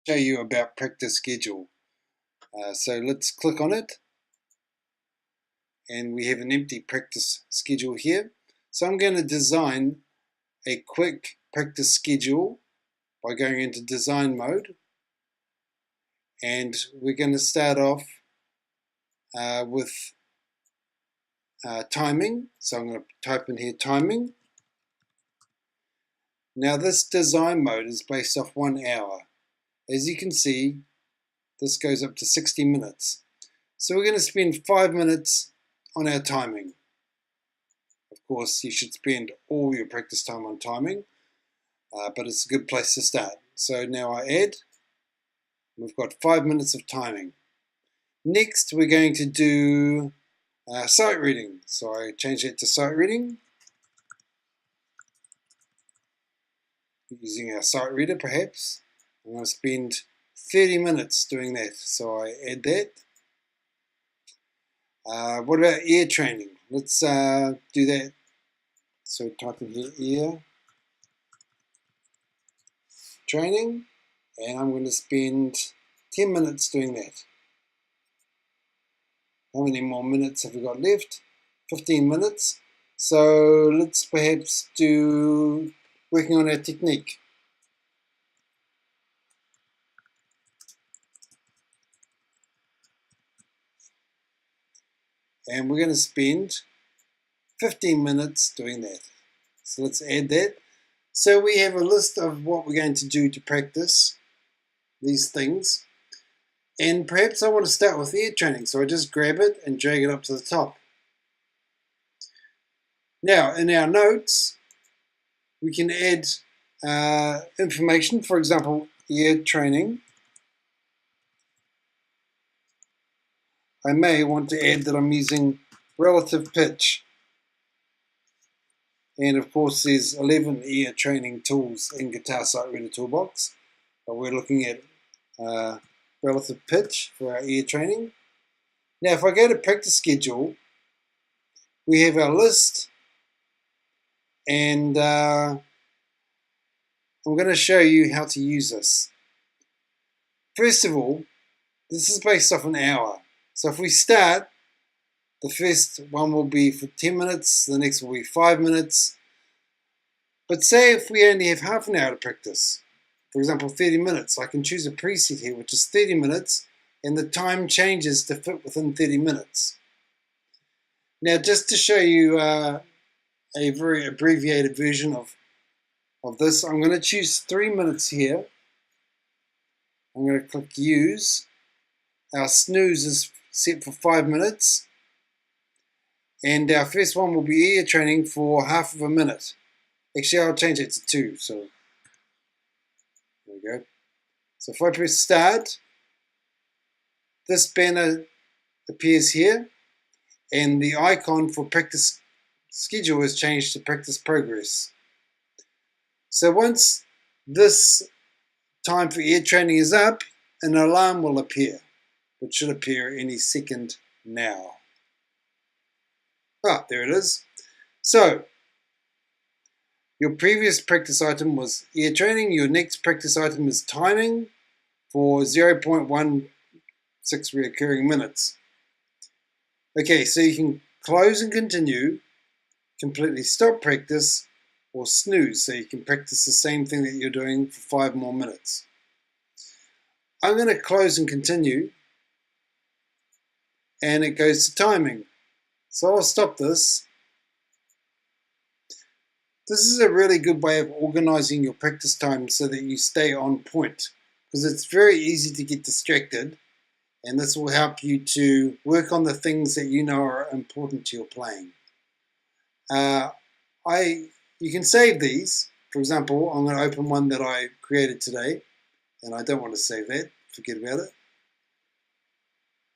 show you about practice schedule. So let's click on it, and we have an empty practice schedule here. So I'm going to design a quick practice schedule by going into design mode, and we're going to start off with timing. So I'm going to type in here timing. Now this design mode is based off 1 hour. As you can see, this goes up to 60 minutes. So we're going to spend 5 minutes on our timing. Of course, you should spend all your practice time on timing, but it's a good place to start. So now I add, we've got 5 minutes of timing. Next, we're going to do sight reading. So I change it to sight reading, using our sight reader perhaps. I'm going to spend 30 minutes doing that, so I add that. What about ear training? Let's do that. So type in here ear training, and I'm going to spend 10 minutes doing that. How many more minutes have we got left? 15 minutes. So let's perhaps do working on our technique. And we're going to spend 15 minutes doing that. So let's add that. So we have a list of what we're going to do to practice these things. And perhaps I want to start with ear training. So I just grab it and drag it up to the top. Now in our notes, we can add information. For example, ear training. I may want to add that I'm using relative pitch. And of course there's 11 ear training tools in Guitar Sight Reader Toolbox. But we're looking at relative pitch for our ear training. Now if I go to practice schedule, we have our list, and I'm going to show you how to use this. First of all, this is based off an hour. So if we start, the first one will be for 10 minutes, the next will be 5 minutes. But say if we only have half an hour to practice, for example 30 minutes, I can choose a preset here which is 30 minutes, and the time changes to fit within 30 minutes. Now just to show you a very abbreviated version of this, I'm going to choose 3 minutes here. I'm going to click use. Our snooze is set for 5 minutes, and our first one will be ear training for half of a minute. Actually, I'll change it to 2. So there we go. So if I press start, this banner appears here, and the icon for practice schedule is changed to practice progress. So once this time for ear training is up, an alarm will appear, which should appear any second now. Ah, there it is. So your previous practice item was ear training. Your next practice item is timing for 0.16 reoccurring minutes. Okay, so you can close and continue, completely stop practice, or snooze, so you can practice the same thing that you're doing for 5 more minutes. I'm going to close and continue, and it goes to timing. So I'll stop this. This is a really good way of organizing your practice time so that you stay on point, because it's very easy to get distracted, and this will help you to work on the things that you know are important to your playing. You can save these. For example, I'm going to open one that I created today, and I don't want to save that. Forget about it.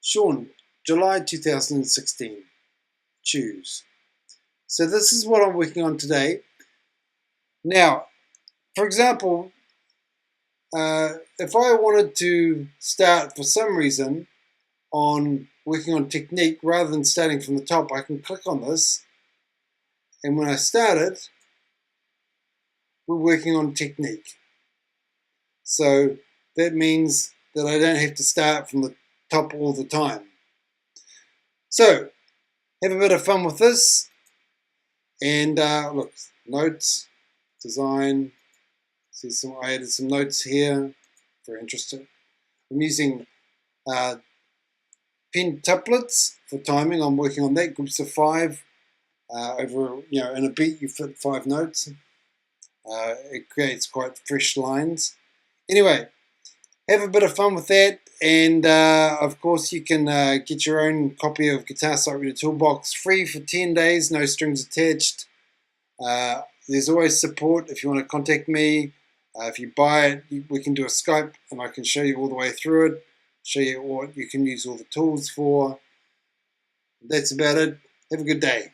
Sean, July 2016. Choose. So this is what I'm working on today. Now, for example, if I wanted to start for some reason on working on technique rather than starting from the top, I can click on this, and when I start it, we're working on technique. So that means that I don't have to start from the top all the time. So, have a bit of fun with this. And look, notes, design. See, I added some notes here. Very interesting. I'm using pen templates for timing. I'm working on that. Groups of 5. Over, in a beat, you fit 5 notes. It creates quite fresh lines. Anyway, have a bit of fun with that, and of course you can get your own copy of Guitar Sight Reader Toolbox free for 10 days, no strings attached. There's always support if you want to contact me. If you buy it, we can do a Skype and I can show you all the way through it, show you what you can use all the tools for. That's about it. Have a good day.